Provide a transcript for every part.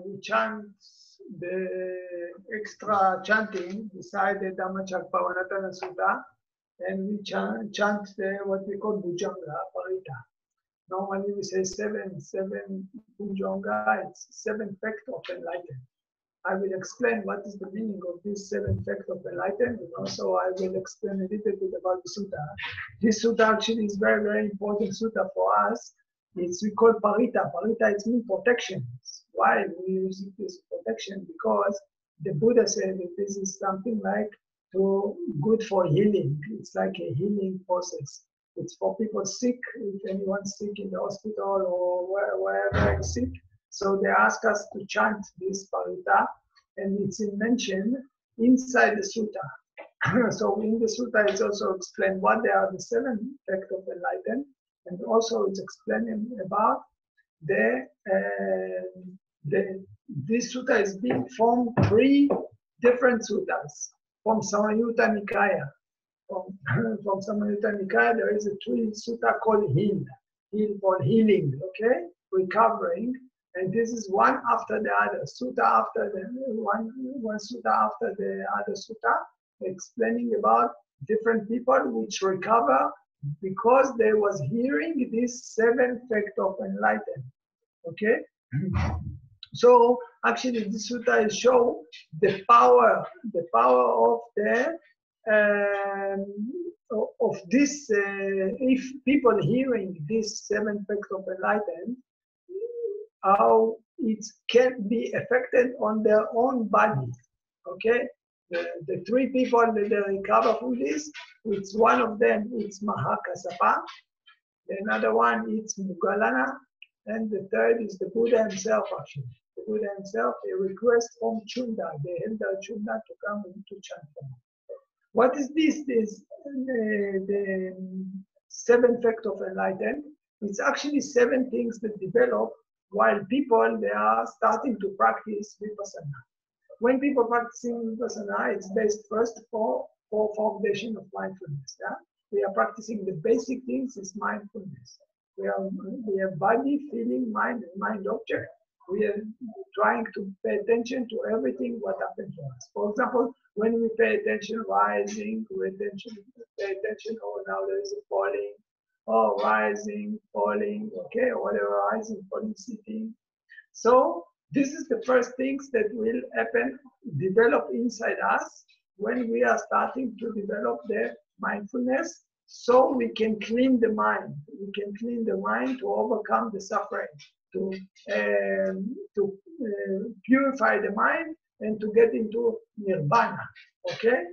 we chant the extra chanting beside the Dhammatalk Sutta, and we chant the, what we call Bojjhaṅga-paritta. Normally we say seven Bojjhaṅga, it's 7 facts of enlightenment. I will explain what is the meaning of this 7 facts of enlightenment, and also I will explain a little bit about the sutta. This sutta actually is very, very important sutta for us. It's we call paritta. Paritta, it means protection. Why we use this protection? Because the Buddha said that this is something like good for healing. It's like a healing process. It's for people sick, if anyone's sick in the hospital or wherever is sick. So they ask us to chant this paritta, and it's mentioned inside the sutta. So in the sutta, it's also explained what they are the 7 facts of enlightenment, and also it's explaining about this sutta is being from 3 different suttas from Samyutta Nikaya. From Samyutta Nikaya, there is a 3 sutta called heal for healing, okay, recovering. And this is one after the other, sutta after the one sutta after the other sutta, explaining about different people which recover because they was hearing this 7 facts of enlightenment. Okay, so actually this sutta is show the power of the of this. If people hearing this 7 facts of enlightenment, how it can be affected on their own body. Okay, the 3 people that they recover from this, it's one of them, it's Mahakassapa, another one it's Mugalana, and the third is the Buddha himself actually. The Buddha himself, a request from Chunda, the elder Chunda, to come to chant for him. What is this? This the 7 facts of enlightenment. It's actually 7 things that develop while people, they are starting to practice Vipassana. When people practicing Vipassana, it's based first for foundation of mindfulness. Yeah? We are practicing the basic things is mindfulness. We have body, feeling, mind, and mind object. We are trying to pay attention to everything what happens to us. For example, when we pay attention rising, pay attention, oh, now there is a falling, oh, rising, falling, okay, whatever, rising, falling, sitting. So this is the first things that will happen, develop inside us when we are starting to develop the mindfulness, so we can clean the mind. We can clean the mind to overcome the suffering, to purify the mind and to get into nirvana, okay?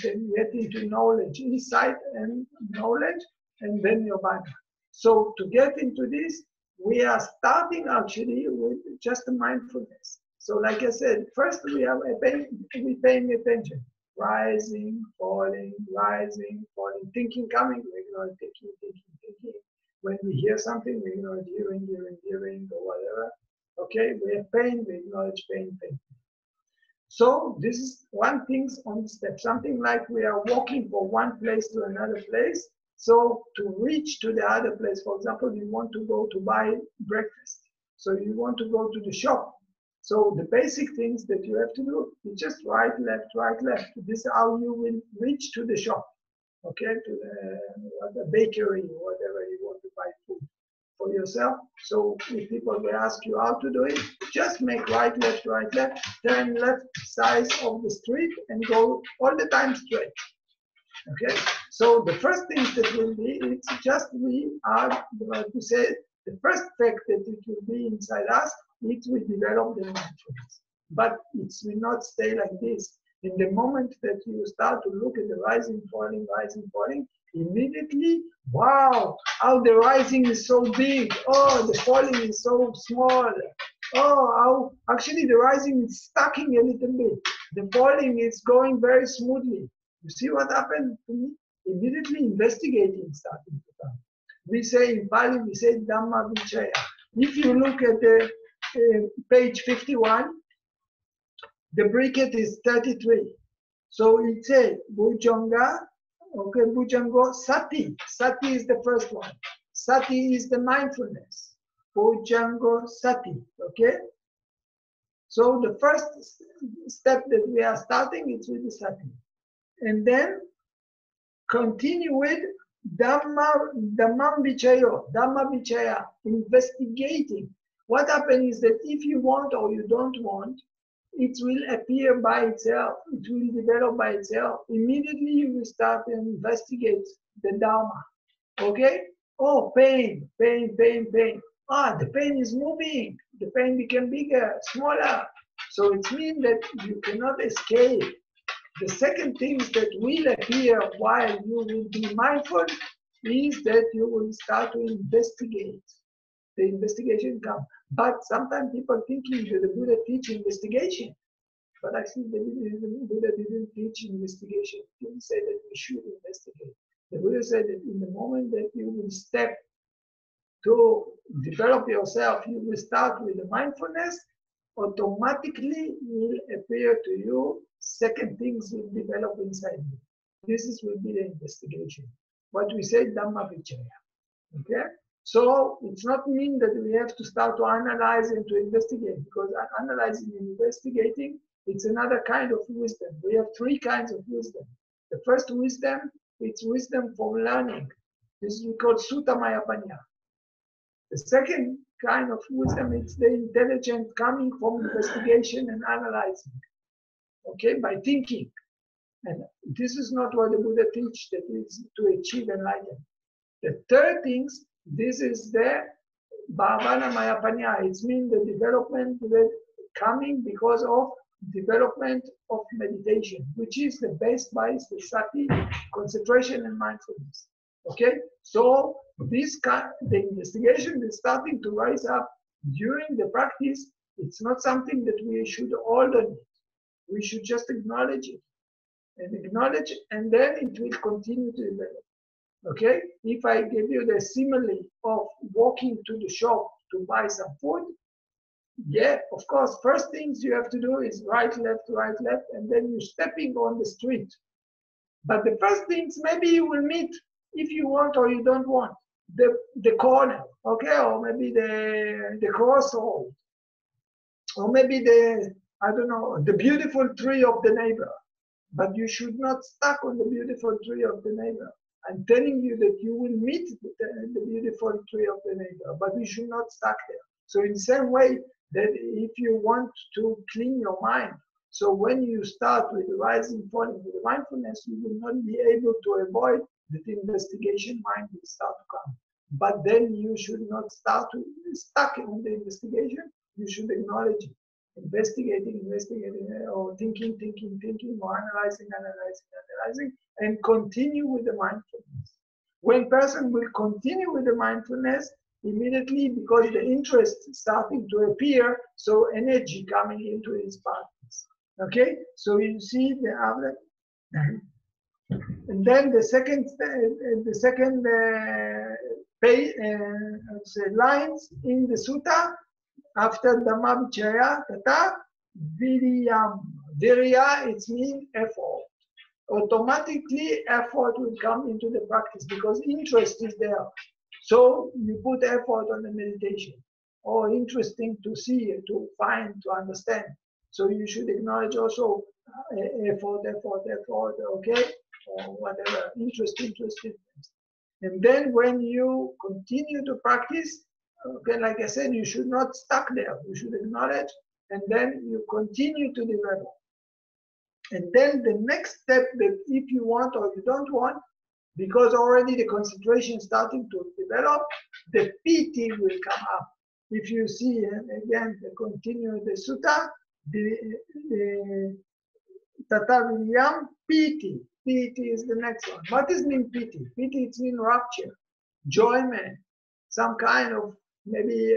Then get into knowledge, insight and knowledge, and then nirvana. So to get into this, we are starting actually with just mindfulness. So like I said, first we paying attention. Rising, falling, thinking coming, we ignore thinking. When we hear something, we ignore hearing, or whatever. Okay, we have pain, we acknowledge pain. So this is one thing on step, something like we are walking from one place to another place. So to reach to the other place, for example, you want to go to buy breakfast. So you want to go to the shop. So the basic things that you have to do is just right, left. This is how you will reach to the shop, okay, to the bakery, whatever you want to buy food for yourself. So if people will ask you how to do it, just make right, left, turn left side of the street and go all the time straight. Okay, so the first thing that will be, it's just we are about to say, the first fact that it will be inside us, it will develop the mindfulness. But it will not stay like this. In the moment that you start to look at the rising, falling, immediately, wow, how the rising is so big. Oh, the falling is so small. Oh, how actually the rising is stacking a little bit. The falling is going very smoothly. You see what happened to me? Immediately investigating starting to come. We say in Pali, we say Dhamma Vichaya. If you look at the page 51, the bracket is 33. So it says Bojjhaṅga, okay, Bojjhaṅga Sati. Sati is the first one. Sati is the mindfulness. Bojjhaṅga Sati, okay? So the first step that we are starting is with the sati. And then continue with Dhamma Vichaya, investigating. What happens is that if you want or you don't want, it will appear by itself, it will develop by itself. Immediately you will start to investigate the Dharma. Okay? Oh, pain. Ah, the pain is moving. The pain became bigger, smaller. So it means that you cannot escape. The second thing that will appear while you will be mindful is that you will start to investigate. The investigation comes. But sometimes people thinking that the Buddha teach investigation. But actually the Buddha didn't teach investigation. He didn't say that we should investigate. The Buddha said that in the moment that you will step to develop yourself, you will start with the mindfulness, automatically will appear to you, second things will develop inside you. Will be the investigation. What we say, Dhamma Vichaya. Okay? So it's not mean that we have to start to analyze and to investigate, because analyzing and investigating, it's another kind of wisdom. We have three kinds of wisdom. The first wisdom, it's wisdom from learning. This is called Sutta Maya Panya. The second kind of wisdom, it's the intelligence coming from investigation and analyzing. Okay, by thinking. And this is not what the Buddha teaches, that is to achieve enlightenment. The third things, this is the Bhavana Maya Panya. It means the development that coming because of development of meditation, which is the best by the sati, concentration and mindfulness. Okay, so this the investigation is starting to rise up during the practice. It's not something that we should hold on it. We should just acknowledge it and then it will continue to develop. Okay, if I give you the simile of walking to the shop to buy some food, yeah, of course, first things you have to do is right, left, and then you're stepping on the street. But the first things, maybe you will meet, if you want or you don't want, the corner, okay, or maybe the crossroad, or maybe the beautiful tree of the neighbor. But you should not stuck on the beautiful tree of the neighbor. I'm telling you that you will meet the beautiful tree of the neighbor, but you should not stuck there. So in the same way that if you want to clean your mind, so when you start with the rising, falling, with the mindfulness, you will not be able to avoid that investigation mind will start to come. But then you should not start to stuck on the investigation. You should acknowledge it. Investigating, or thinking, or analyzing, and continue with the mindfulness. When person will continue with the mindfulness, immediately, because the interest is starting to appear, so energy coming into his practice. Okay, so you see the other, and then the second lines in the sutta. After Dhamma Vichaya, Tata Viryam. Virya, it means effort. Automatically, effort will come into the practice because interest is there. So you put effort on the meditation. Or interesting to see, to find, to understand. So you should acknowledge also effort, okay? Or whatever, interest. And then when you continue to practice, okay, like I said, you should not stuck there. You should acknowledge, and then you continue to develop. And then the next step, that if you want or you don't want, because already the concentration is starting to develop, the piti will come up. If you see, and again, continue the sutta, the Tata Viryam, piti. Piti is the next one. What does mean piti? Piti, it means rapture, enjoyment, some kind of, maybe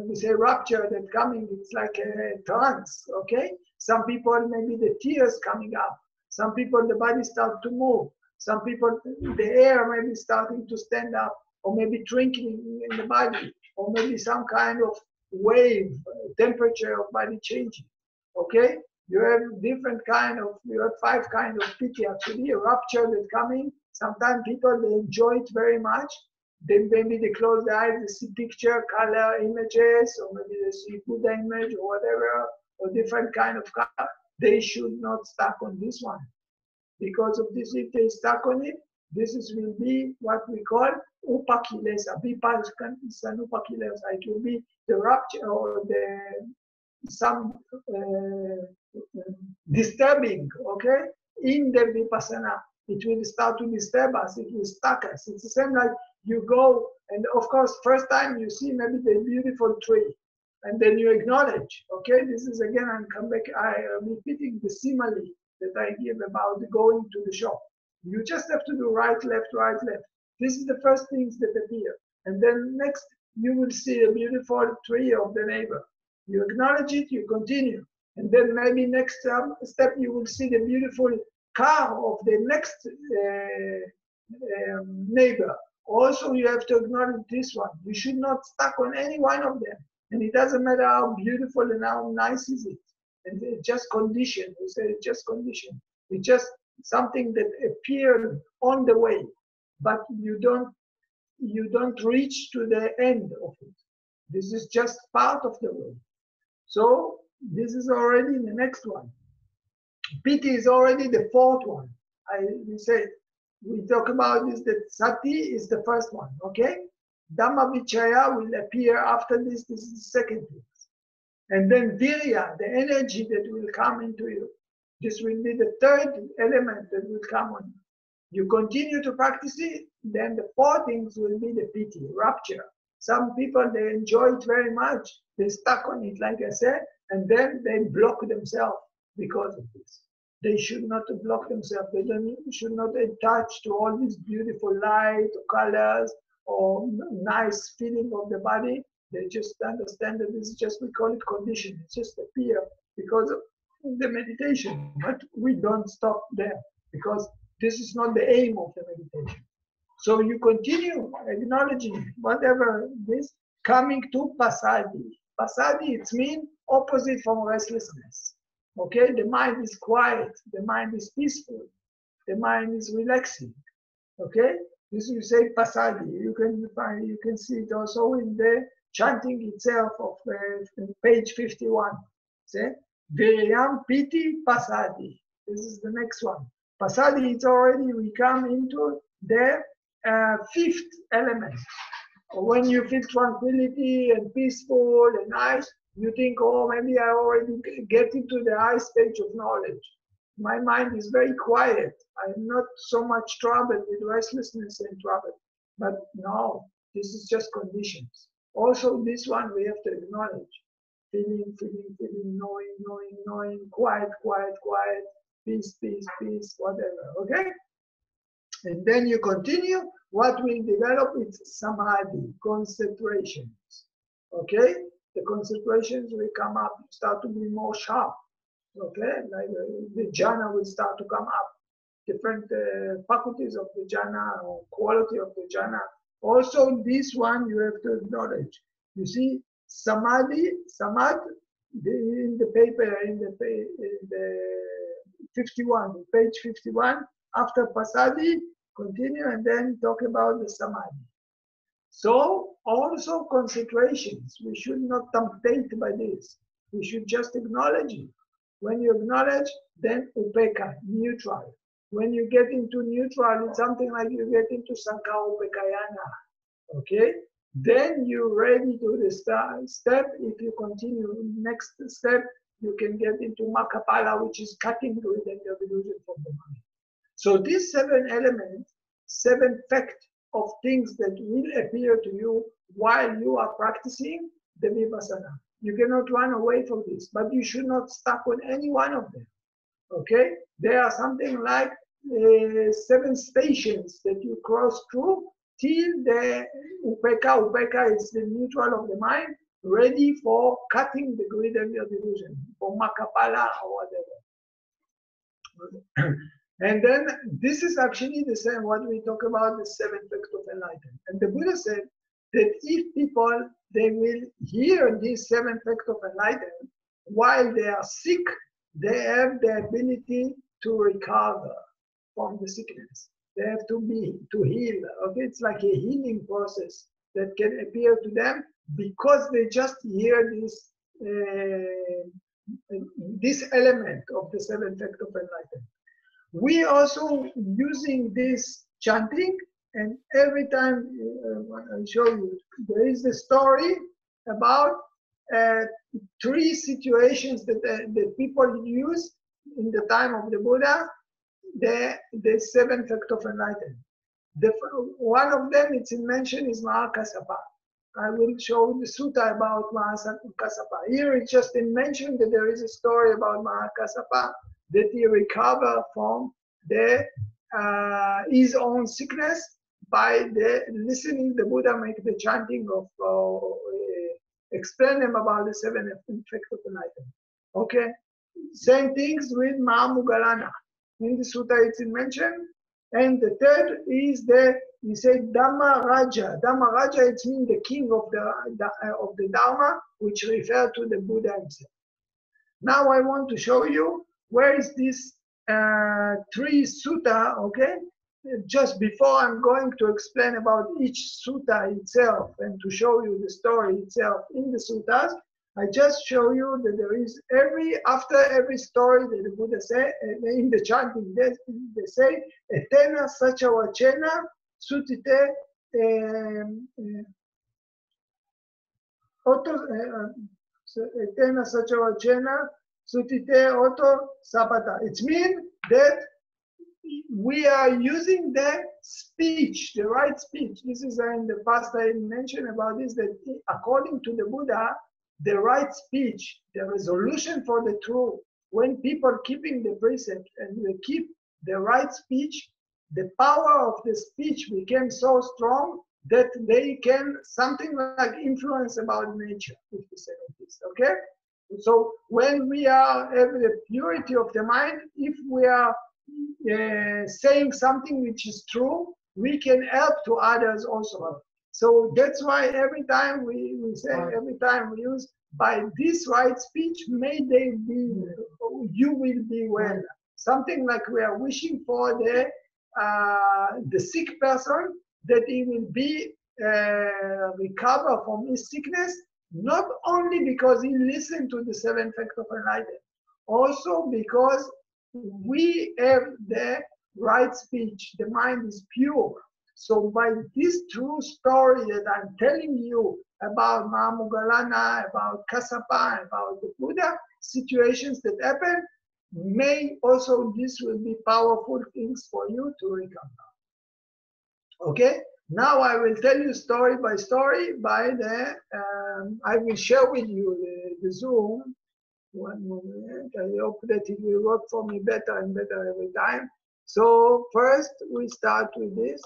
we say rapture that coming, it's like a trance, okay? Some people, maybe the tears coming up. Some people, the body start to move. Some people, the air maybe starting to stand up, or maybe drinking in the body, or maybe some kind of wave, temperature of body changing, okay? You have different you have 5 kinds of piti actually, a rapture that's coming. Sometimes people, they enjoy it very much. Then maybe they close their eyes, they see picture, color, images, or maybe they see Buddha image or whatever, or different kind of color. They should not stuck on this one. Because of this, if they stuck on it, will be what we call upakilesa, vipassana upakilesa. It will be the rupture or some disturbing, okay, in the vipassana. It will start to disturb us, it will stuck us. It's the same like you go, and of course, first time you see maybe the beautiful tree, and then you acknowledge, okay, this is again, I am repeating the simile that I give about going to the shop. You just have to do right, left, right, left. This is the first things that appear. And then next, you will see a beautiful tree of the neighbor. You acknowledge it, you continue. And then maybe next step, you will see the beautiful car of the next neighbor. Also, you have to acknowledge this one. You should not stuck on any one of them. And it doesn't matter how beautiful and how nice is it. And it's just condition. We say it's just condition. It's just something that appeared on the way, but you don't reach to the end of it. This is just part of the way. So this is already the next one. Piti is already the fourth one. We talk about this, that sati is the first one, okay? Dhamma vichaya will appear after this. This is the second thing. And then virya, the energy that will come into you. This will be the third element that will come on you. You continue to practice it, then the fourth things will be the piti, rapture. Some people, they enjoy it very much. They stuck on it, like I said, and then they block themselves because of this. They should not block themselves. They should not attach to all this beautiful light, or colors, or nice feeling of the body. They just understand that this is just, we call it condition. It's just appear because of the meditation. But we don't stop there because this is not the aim of the meditation. So you continue acknowledging whatever this, coming to pasadi. Pasadi, it means opposite from restlessness. Okay, the mind is quiet, the mind is peaceful, the mind is relaxing. Okay, this you say pasadi. You can see it also in the chanting itself of page 51. See, Viryam Piti Pasadi. This is the next one. Pasadi, it's already, we come into the fifth element. When you feel tranquility and peaceful and nice, you think, oh, maybe I already get into the high stage of knowledge. My mind is very quiet. I'm not so much troubled with restlessness and trouble. But no, this is just conditions. Also, this one we have to acknowledge. Feeling, knowing, quiet, peace, whatever, okay? And then you continue. What will develop is samadhi, concentrations, okay? The concentrations will come up, start to be more sharp, okay? Like the jhana will start to come up. Different faculties of the jhana or quality of the jhana. Also, this one you have to acknowledge. You see, samadhi, in the paper, in the 51, page 51, after pasadi, continue and then talk about the samadhi. So, also concentrations, we should not temptate by this. We should just acknowledge it. When you acknowledge, then upeka, neutral. When you get into neutral, it's something like you get into sankara upekayana, okay? Then you're ready to the step. If you continue next step, you can get into makapala, which is cutting the illusion from the mind. So these 7 elements, 7 facts of things that will appear to you while you are practicing the vipassana. You cannot run away from this, but you should not stuck on any one of them. Okay? There are something like 7 stations that you cross through till the upeka. Upeka is the neutral of the mind, ready for cutting the greed and the delusion, for makapala or whatever. And then this is actually the same what we talk about, the 7th act of enlightenment. And the Buddha said that if people, they will hear this 7th act of enlightenment while they are sick, they have the ability to recover from the sickness. They have to heal. Okay, it's like a healing process that can appear to them because they just hear this element of the Seventh Act of Enlightenment. We also using this chanting, and every time I show you, there is a story about 3 situations that people use in the time of the Buddha, the Seventh Act of Enlightenment. One of them, it's mentioned, is Mahakassapa. I will show the sutta about Mahakassapa. Here it's just mentioned that there is a story about Mahakassapa, that he recovered from his own sickness by listening the Buddha make the chanting of, explain them about the Seventh Act of Enlightenment. Okay? Same things with Mahamoggallana. In the sutta it's mentioned. And the third is he said Dhammaraja. Dhammaraja, it means the king of the Dharma, which refer to the Buddha himself. Now I want to show you where is this 3 sutta, okay? Just before I'm going to explain about each sutta itself and to show you the story itself in the suttas, I just show you that there is after every story that the Buddha say, in the chanting, they say, Etena Sacha Vachena Sutite Etena Sacha Vachena Sutite Oto Sapata. It means that we are using the speech, the right speech. This is in the past I mentioned about this, that according to the Buddha, the right speech, the resolution for the truth, when people keeping the precept and they keep the right speech, the power of the speech became so strong that they can something like influence about nature, if you say like this, okay? So when we have the purity of the mind, if we are saying something which is true, we can help to others also. So that's why every time we say, every time we use, by this right speech, may they be, you will be well. Something like we are wishing for the sick person, that he will be recover from his sickness, not only because he listened to the Seventh Act of Enlightenment, also because we have the right speech, the mind is pure. So by this true story that I'm telling you about Mahamoggallana, about Kassapa, about the Buddha, situations that happen, may also this will be powerful things for you to recover. Okay? Now I will tell you story by story by I will share with you the Zoom. One moment, I hope that it will work for me better and better every time. So first we start with this.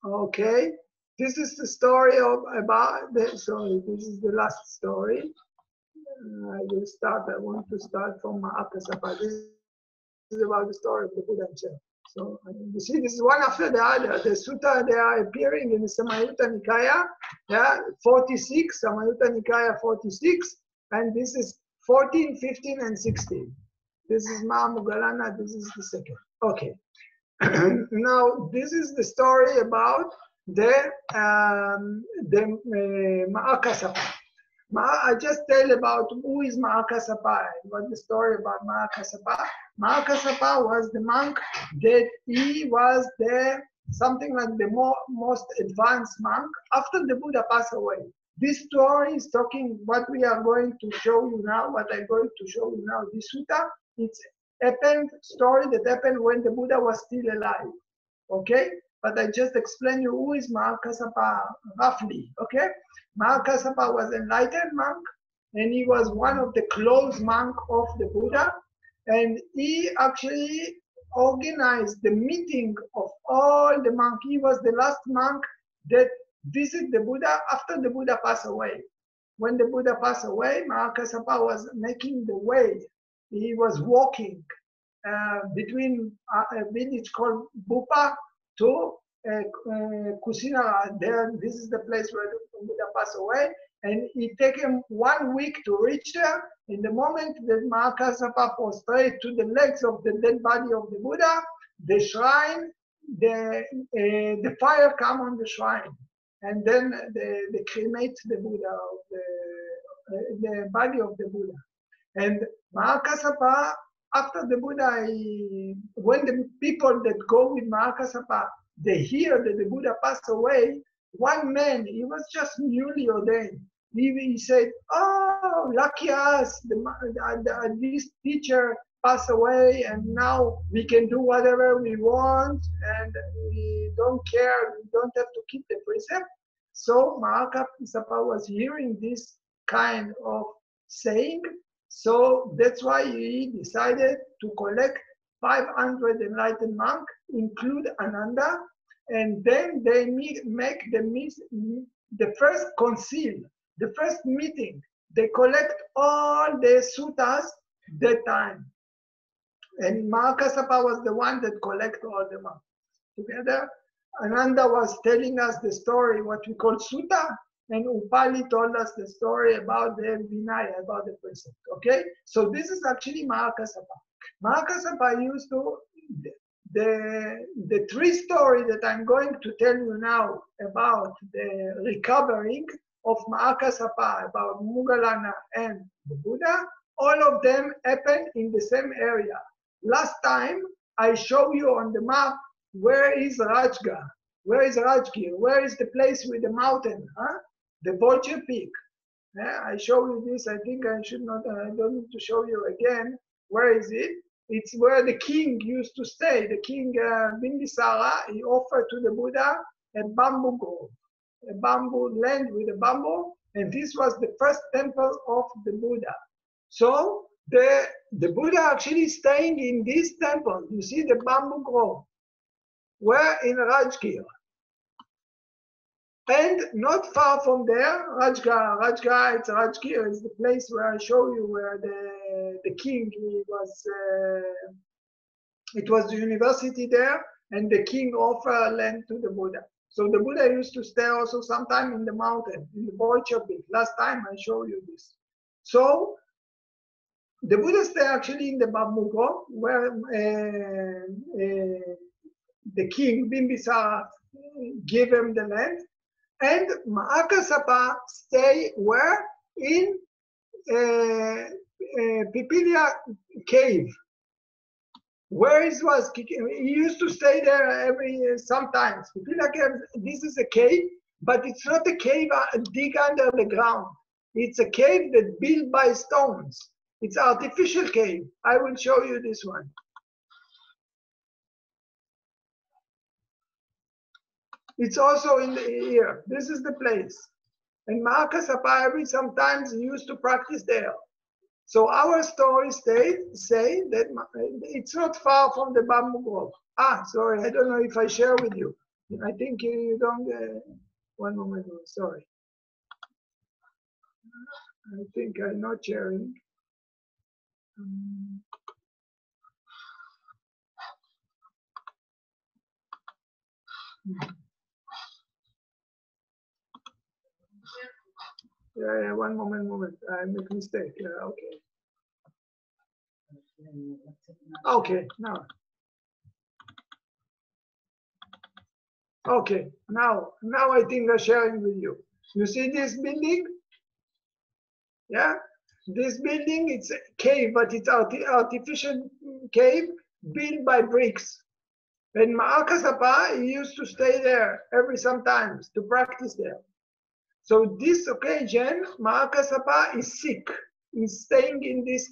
Okay, this is the story this is the last story. I want to start from Mahakassapa. This is about the story of the Buddha himself. So you see, this is one after the other. The sutta, they are appearing in the Samyutta Nikaya, 46, Samyutta Nikaya 46, and this is 14, 15, and 16. This is Mahamoggallana, this is the second. Okay. Now, this is the story about the Mahakassapa. I just tell about who is Mahakassapa and what the story about Mahakassapa. Mahakassapa was the monk that he was something like the most advanced monk after the Buddha passed away. This story is talking what we are going to show you now, what I'm going to show you now, this sutta. It's story that happened when the Buddha was still alive. Okay? But I just explain you who is Mahakassapa roughly. Okay? Mahakassapa was an enlightened monk, and he was one of the close monk of the Buddha, and he actually organized the meeting of all the monks. He was the last monk that visited the Buddha after the Buddha passed away. When the Buddha passed away, Mahakassapa was making the way. He was walking between a village called Bupa to Kusinara. This is the place where the Buddha passed away, and it took him 1 week to reach there. In the moment that Mahakassapa prostrated to the legs of the dead body of the Buddha, the shrine, the fire come on the shrine, and then they cremate the Buddha, of the body of the Buddha. And Mahakasapa, after the Buddha, when the people that go with Mahakasapa, they hear that the Buddha passed away, one man, he was just newly ordained. He said, oh, lucky us, this teacher passed away, and now we can do whatever we want, and we don't care, we don't have to keep the precept. So Mahakasapa was hearing this kind of saying, so that's why he decided to collect 500 enlightened monks, include Ananda, and then they make the first concile, the first meeting. They collect all the suttas that time. And Mahakasapa was the one that collected all the monks together. Ananda was telling us the story, what we call sutta, and Upali told us the story about the Vinaya, about the precept. Okay? So this is actually Mahakasapa. Mahakasapa used to, the three story that I'm going to tell you now about the recovering of Mahakasapa, about Moggallana and the Buddha, all of them happen in the same area. Last time I show you on the map where is Rajga, where is Rajgir, where is the place with the mountain, huh? The Bojjhaṅga peak. Yeah, I show you this. I think I should not. I don't need to show you again. Where is it? It's where the king used to stay. The king Bimbisara, he offered to the Buddha a bamboo grove, a bamboo land with a bamboo, and this was the first temple of the Buddha. So the Buddha actually staying in this temple. You see the bamboo grove. Where in Rajgir. And not far from there, Rajgir, it's Rajgir, is the place where I show you where the king was, it was the university there, and the king offered land to the Buddha. So the Buddha used to stay also sometime in the mountain, in the Bojjhaṅga. Last time I showed you this. So the Buddha stay actually in the bamboo grove, where the king Bimbisara gave him the land. And Mahakasapa stay where? In Pipilia cave. Where it was, he used to stay there sometimes. Pipilia cave, this is a cave, but it's not a cave dig under the ground. It's a cave that built by stones. It's artificial cave. I will show you this one. It's also in the here. This is the place. And Mahakasapa sometimes used to practice there. So our stories say that it's not far from the bamboo grove. Sorry, I don't know if I share with you. I think you don't. One moment, sorry. I think I'm not sharing. Yeah, one moment. I make a mistake. Okay. Okay, now. Okay, now I think I'm sharing with you. You see this building? Yeah, this building, it's a cave, but it's artificial cave built by bricks. And Mahakasapa, he used to stay there sometimes to practice there. So this occasion, Mahakasapa is sick. He's staying in this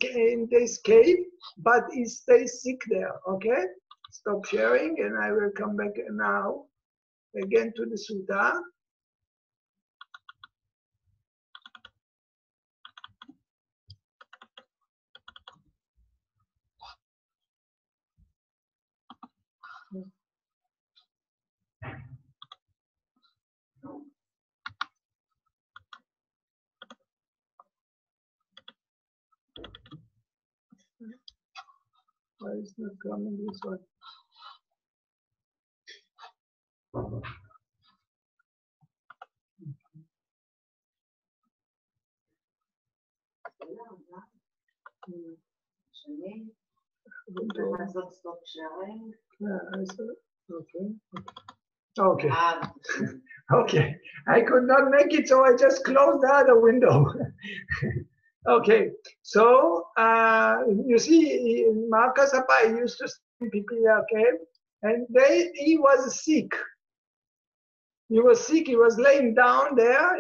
cave, but he stays sick there. Okay, stop sharing, and I will come back now again to the sutta. Why is not coming this one? Stop sharing. Okay. Okay. I could not make it, so I just closed the other window. Okay. So you see, Mahakasapa used to stay in Pipila cave, and he was sick. He was sick. He was laying down there,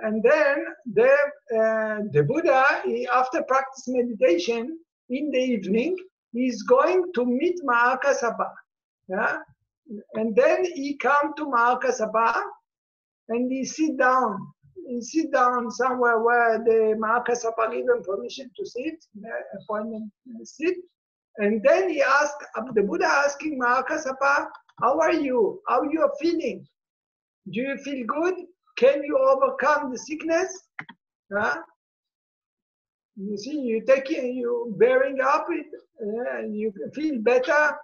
and then the Buddha, after practice meditation in the evening, he's going to meet Mahakasapa. Yeah, and then he come to Mahakasapa, and he sit down. He sit down somewhere where the Mahakasapa gave him permission to sit, the appointment sit. And then he asked, the Buddha asking Mahakasapa, how are you? How you are feeling? Do you feel good? Can you overcome the sickness? You see, you bearing up it, you feel better.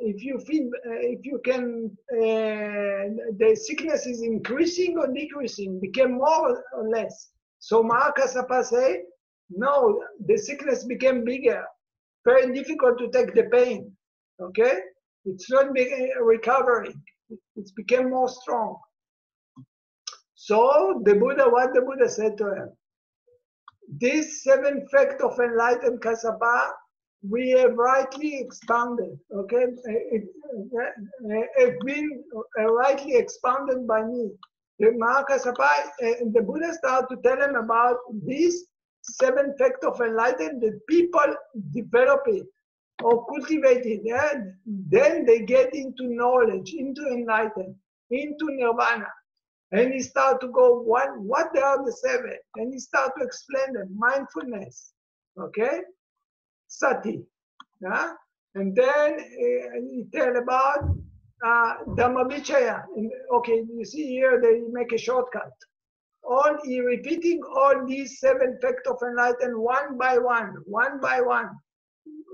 If you can, the sickness is increasing or decreasing, became more or less. So Mahakasapa say, no, the sickness became bigger, very difficult to take the pain. Okay, it's not recovering. It became more strong. So what the Buddha said to him, this seventh fact of enlightened Kasapa, we have rightly expounded, okay? It's been rightly expounded by me. The Mahakasapa, the Buddha started to tell him about this seventh fact of enlightenment, that people develop it or cultivate it. Yeah? Then they get into knowledge, into enlightenment, into nirvana. And he started to go, what they are the seven? And he started to explain them, mindfulness, okay? Sati, yeah? And then he tell about Dhammavichaya. Okay, you see here, they make a shortcut. He repeating all these seven facts of enlightenment one by one.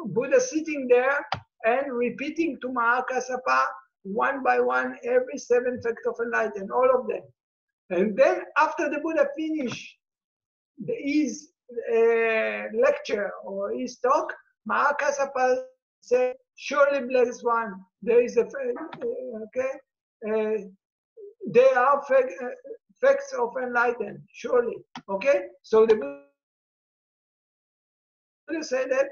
Buddha sitting there and repeating to Mahakasapa one by one every seven facts of enlightenment, all of them. And then after the Buddha finished his lecture or his talk, Mahakasapa said, surely blessed one, there is a, there are facts of enlightenment, surely. Okay? So the Buddha said that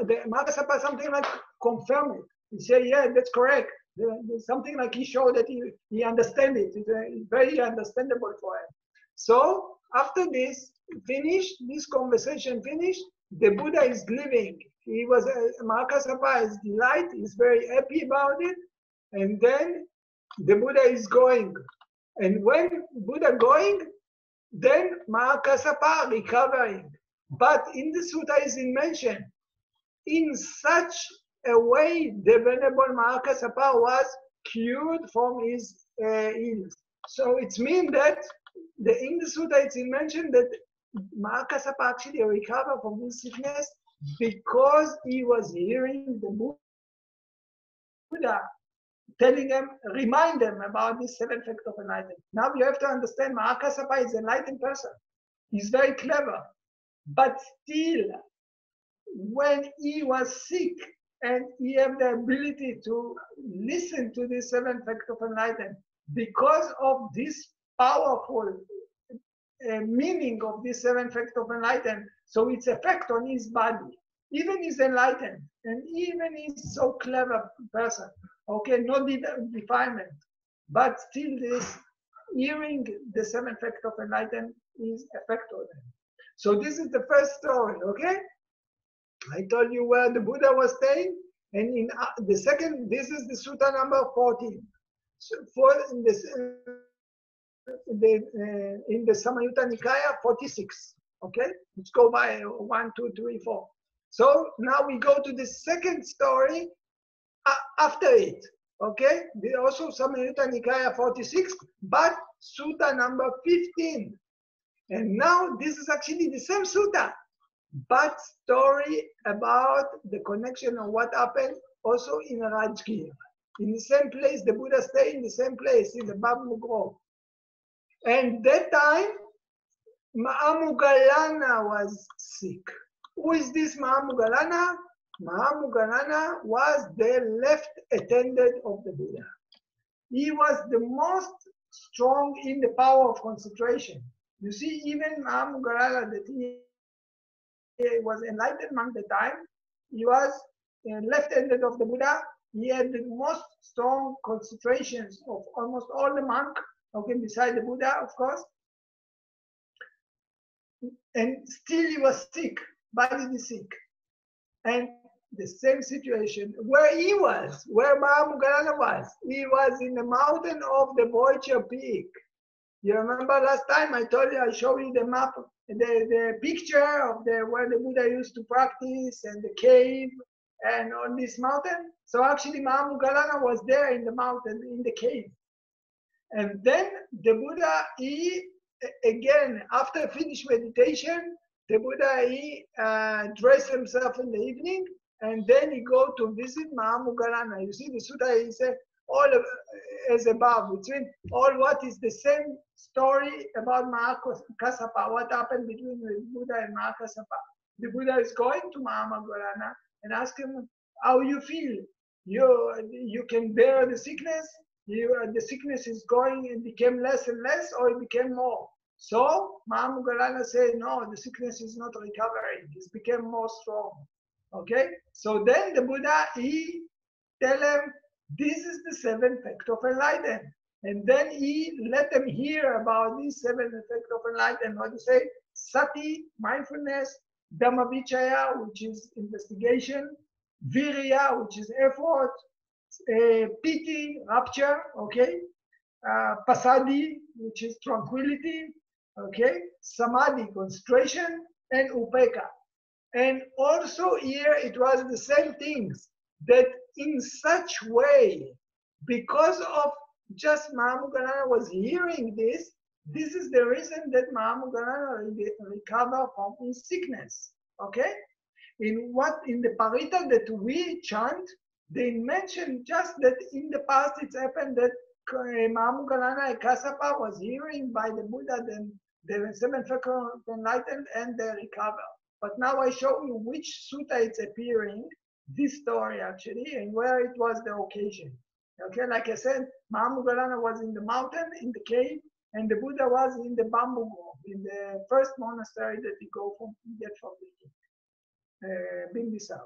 the Mahakasapa something like confirm it. He said, yeah, that's correct. There's something like he showed that he understands it. It's very understandable for him. So after this conversation finished, the Buddha is leaving. He was Mahakasapa is delighted. He's very happy about it. And then the Buddha is going. And when Buddha going, then Mahakasapa recovering. But in the sutta is mentioned, in such a way, the Venerable Mahakasapa was cured from his ills. So it means that in the sutta it's mentioned that Mahakasapa actually recovered from his sickness because he was hearing the Buddha telling them, remind them about this seventh fact of enlightenment. Now you have to understand Mahakasapa is an enlightened person. He's very clever. But still, when he was sick and he had the ability to listen to the seventh fact of enlightenment, because of this powerful meaning of this seventh fact of enlightenment, so its effect on his body, even he's enlightened, and even he's so clever person, okay, no defilement, but still this hearing the seventh fact of enlightenment is effect on him. So this is the first story, okay? I told you where the Buddha was staying, and in the second, this is the sutta number 14. So in the Samyutta Nikaya 46, okay? Let's go by 1, 2, 3, 4. So now we go to the second story after it, okay? There's also Samyutta Nikaya 46, but sutta number 15. And now this is actually the same sutta, but story about the connection of what happened also in Rajgir. In the same place, the Buddha stayed in the same place, in the Bamboo Grove. And that time, Mahamoggallana was sick. Who is this Mahamoggallana? Mahamoggalana was the left attendant of the Buddha. He was the most strong in the power of concentration. You see, even Mahamoggalana, that he was enlightened monk at the time, he was left-handed of the Buddha. He had the most strong concentrations of almost all the monks, okay, beside the Buddha, of course. And still he was sick, badly sick. And the same situation where he was, where Mahamoggalana was. He was in the mountain of the Bojjhaṅga peak. You remember last time I told you, I showed you the map, the picture of where the Buddha used to practice and the cave and on this mountain. So actually Mahamoggalana was there in the mountain, in the cave. And then the Buddha, he, again, after finished meditation, the Buddha, he dressed himself in the evening, and then he go to visit Mahamoggalana. You see, the sutta is all as above. It's in all what is the same story about Mahakassapa, what happened between the Buddha and Mahakassapa. The Buddha is going to Mahamoggalana and ask him, how you feel? You can bear the sickness? The sickness is going and became less and less, or it became more? So Mahamoggalana said, no, the sickness is not recovering. It became more strong. Okay? So then the Buddha, he tell him, this is the seventh act of enlightenment. And then he let them hear about this seventh act of enlightenment. What to say? Sati, mindfulness, Dhammavichaya, which is investigation, Virya, which is effort, piti, rapture, okay? Pasadi, which is tranquility, okay? Samadhi, concentration, and upeka. And also here it was the same things, that in such way, because of just Mahamoggalana was hearing this, this is the reason that Mahamoggalana recovered from his sickness, okay? In the Paritta that we chant, they mention just that in the past it's happened that Mahamoggalana Kassapa was hearing by the Buddha, then the Seventh Act of Enlightenment, and they recover. But now I show you which sutta it's appearing, this story actually, and where it was the occasion. Okay, like I said, Mahamoggalana was in the mountain, in the cave, and the Buddha was in the bamboo grove, in the first monastery that you get from the Bimbisara.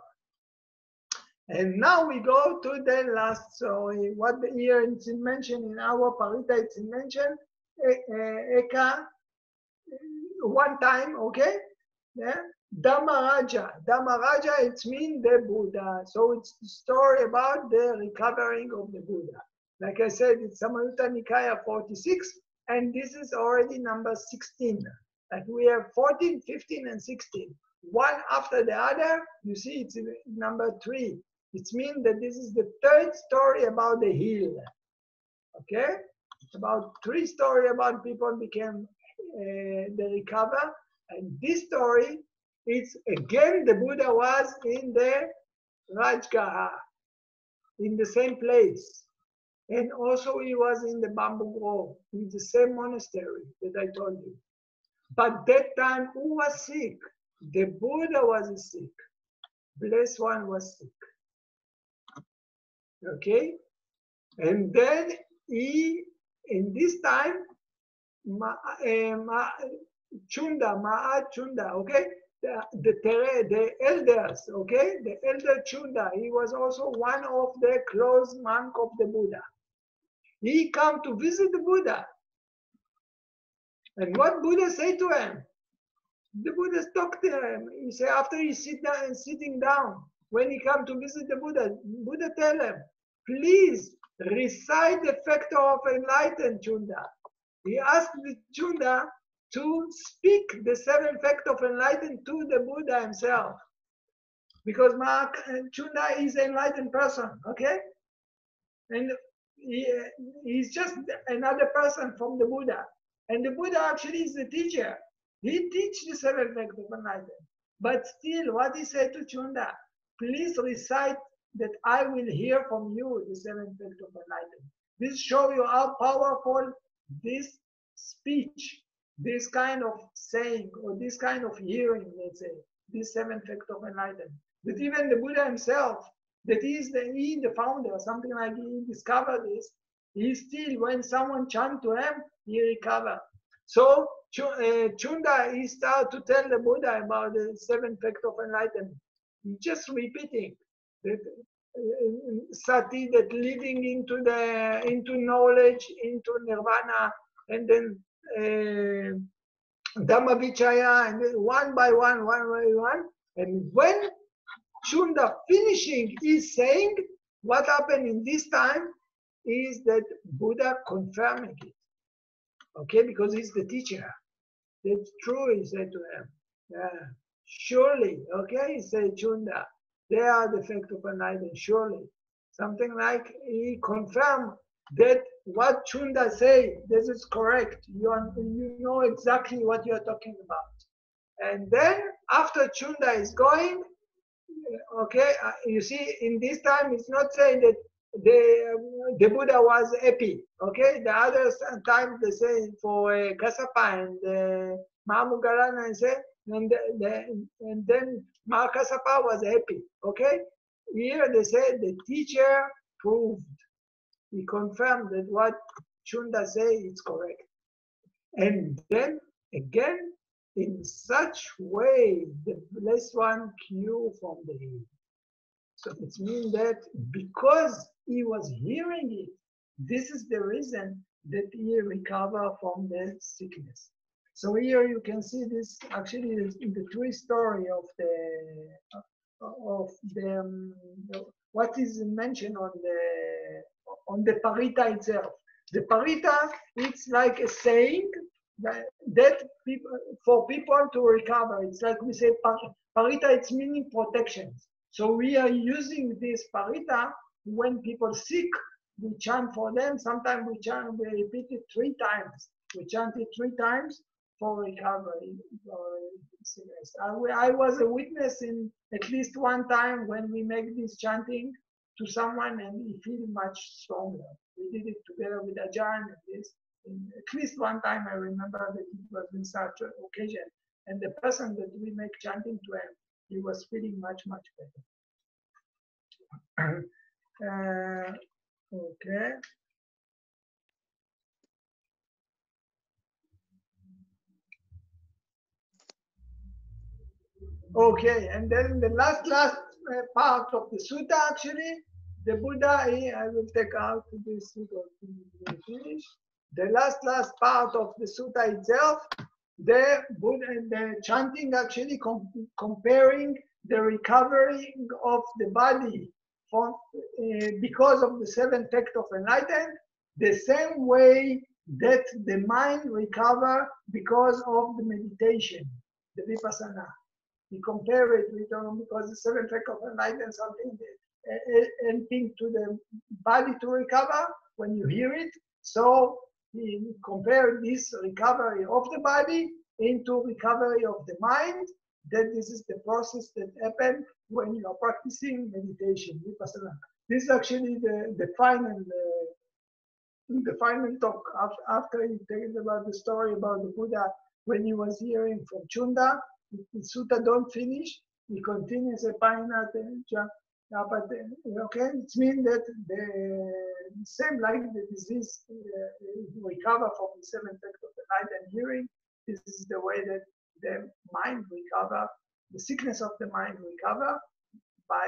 And now we go to the last story. What here it's mentioned in our Paritta, it's mentioned Eka one time, okay? Yeah. Dhammaraja. Dhammaraja, it means the Buddha. So it's the story about the recovering of the Buddha. Like I said, it's Samyutta Nikaya 46, and this is already number 16. Like we have 14, 15, and 16. One after the other, you see it's number 3. It means that this is the third story about the heal. Okay? It's about 3 stories about people became the recover. And this story, it's again the Buddha was in the Rajgaha, in the same place. And also he was in the bamboo grove, in the same monastery that I told you. But that time, who was sick? The Buddha was sick. Blessed one was sick. Okay? And then he, in this time, Ma'at Chunda, okay? The elders, okay? The elder Chunda, he was also one of the close monk of the Buddha. He come to visit the Buddha. And what Buddha say to him? The Buddha talked to him. He said after he sitting down, when he come to visit the Buddha, Buddha tell him, please recite the factor of enlightenment, Chunda. He asked the Chunda to speak the 7 factor of enlightenment to the Buddha himself. Because Chunda is an enlightened person, okay? And he's just another person from the Buddha. And the Buddha actually is the teacher. He teach the 7 factor of enlightenment. But still, what he said to Chunda, please recite that I will hear from you the 7 factor of enlightenment. This shows you how powerful this speech, this kind of saying, or this kind of hearing, let's say, this 7 factor of enlightenment. that even the Buddha himself, that he the founder, something like he discovered this, he still, when someone chant to him, he recover. So Chunda, he started to tell the Buddha about the Seventh Act of Enlightenment. He's just repeating that sati, that leading into knowledge, into nirvana, and then Dhamma Vichaya, and then one by one. And when Chunda finishing is saying, what happened in this time is that Buddha confirming it. Okay, because he's the teacher. That's true, he said to him. Yeah, surely, okay, he said, Chunda, they are the effect of enlightenment, surely. Something like he confirmed that what Chunda say, this is correct. You know exactly what you're talking about. And then after Chunda is going, okay, you see, in this time, it's not saying that the Buddha was happy. Okay, the other times they say for Kassapa and Mahamugalana, and then Mahakassapa was happy. Okay, here they say the teacher proved, he confirmed that what Chunda say is correct. And then again, in such way, the blessed one cure from the heat. So it means that because he was hearing it, this is the reason that he recovered from the sickness. So here you can see this actually is in the true story of the what is mentioned on the Paritta itself. The Paritta, it's like a saying that people, for people to recover. It's like we say Paritta, it's meaning protection. So we are using this Paritta when people sick, we chant for them. Sometimes we repeat it 3 times. We chant it 3 times for recovery. I was a witness in at least one time when we make this chanting to someone and he feels much stronger. We did it together with Ajahn and this. And at least one time I remember that it was in such an occasion. And the person that we make chanting to him, he was feeling much, much better. Okay. Okay, and then the last part of the sutta, actually, the Buddha, I will take out this sutta to finish. The last part of the sutta itself, the Buddha, the chanting actually comparing the recovery of the body from because of the 7th act of enlightenment, the same way that the mind recover because of the meditation, the vipassana. We compare it with because the 7th act of enlightenment something anything to the body to recover when you hear it. So we compare this recovery of the body into recovery of the mind. That this is the process that happens when you are practicing meditation, vipassana. This is actually the final talk after he tells about the story about the Buddha when he was hearing from Chunda. The sutta don't finish. He continues a paina. But okay, it means that the same like the disease recover from the 7th act of the night and hearing. This is the way that the mind recover, the sickness of the mind recover by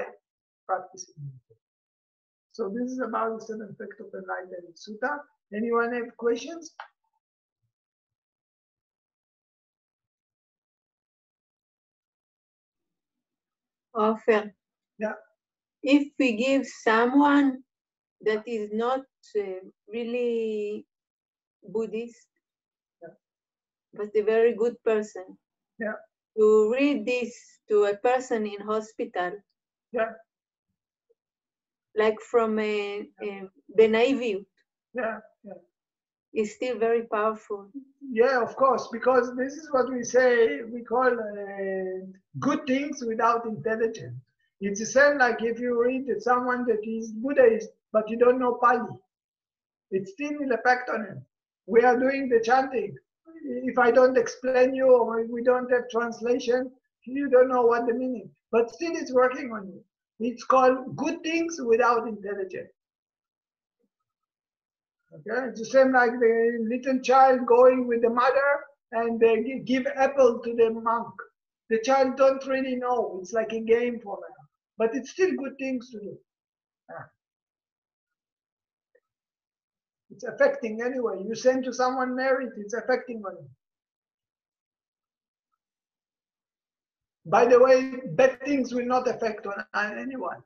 practicing meditation. So this is about the 7th act of enlightenment sutta. Anyone have questions? Ofer. Yeah. If we give someone that is not really Buddhist, yeah, but a very good person, yeah, to read this to a person in hospital, yeah, like from the naivety, yeah, yeah, is still very powerful. Yeah, of course, because this is what we say, we call good things without intelligence. It's the same like if you read someone that is Buddhist, but you don't know Pali. It still will affect on him. We are doing the chanting. If I don't explain you or we don't have translation, You don't know what the meaning, but still it's working on you. It's called good things without intelligence. Okay, it's the same like the little child going with the mother and they give apple to the monk. The child don't really know. It's like a game for them, but it's still good things to do. It's affecting anyway. You send to someone merit, it's affecting on you. By the way, bad things will not affect on anyone.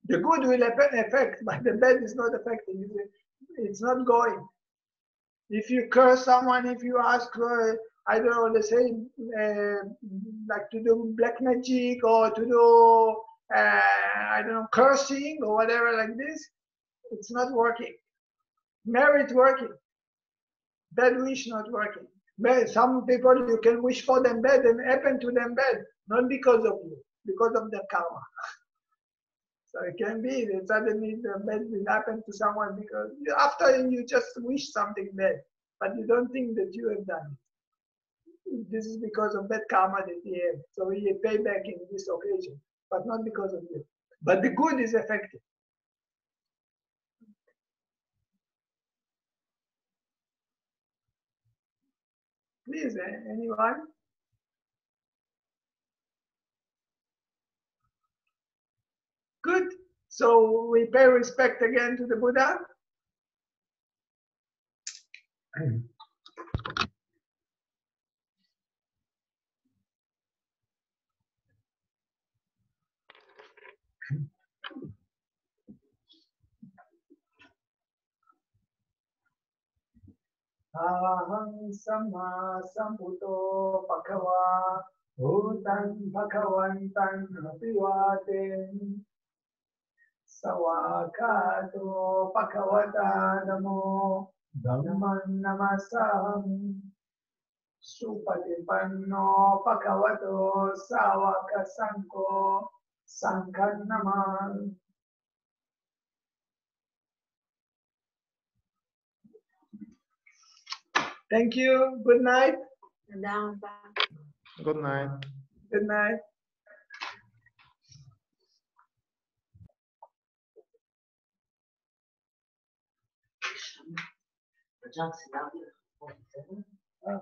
The good will affect, but the bad is not affecting. It's not going. If you curse someone, if you ask, I don't know, let's say, like to do black magic or to do, I don't know, cursing or whatever like this, it's not working. Merit working. Bad wish not working. Some people you can wish for them bad and happen to them bad, not because of you, because of their karma. So it can be that suddenly the bad will happen to someone because after you just wish something bad, but you don't think that you have done it. This is because of bad karma that he had. So he pay back in this occasion, but not because of you. But the good is effective. Please, anyone? Good. So we pay respect again to the Buddha. Aham sama sambuto pakava bhutan bhagavantan apivaten sawakato pakavata namo dhamman namasam supatipanno pakavato savaka sanko sankhan namam. Thank you. Good night. Good night. Good night. Bojjhaṅga-paritta.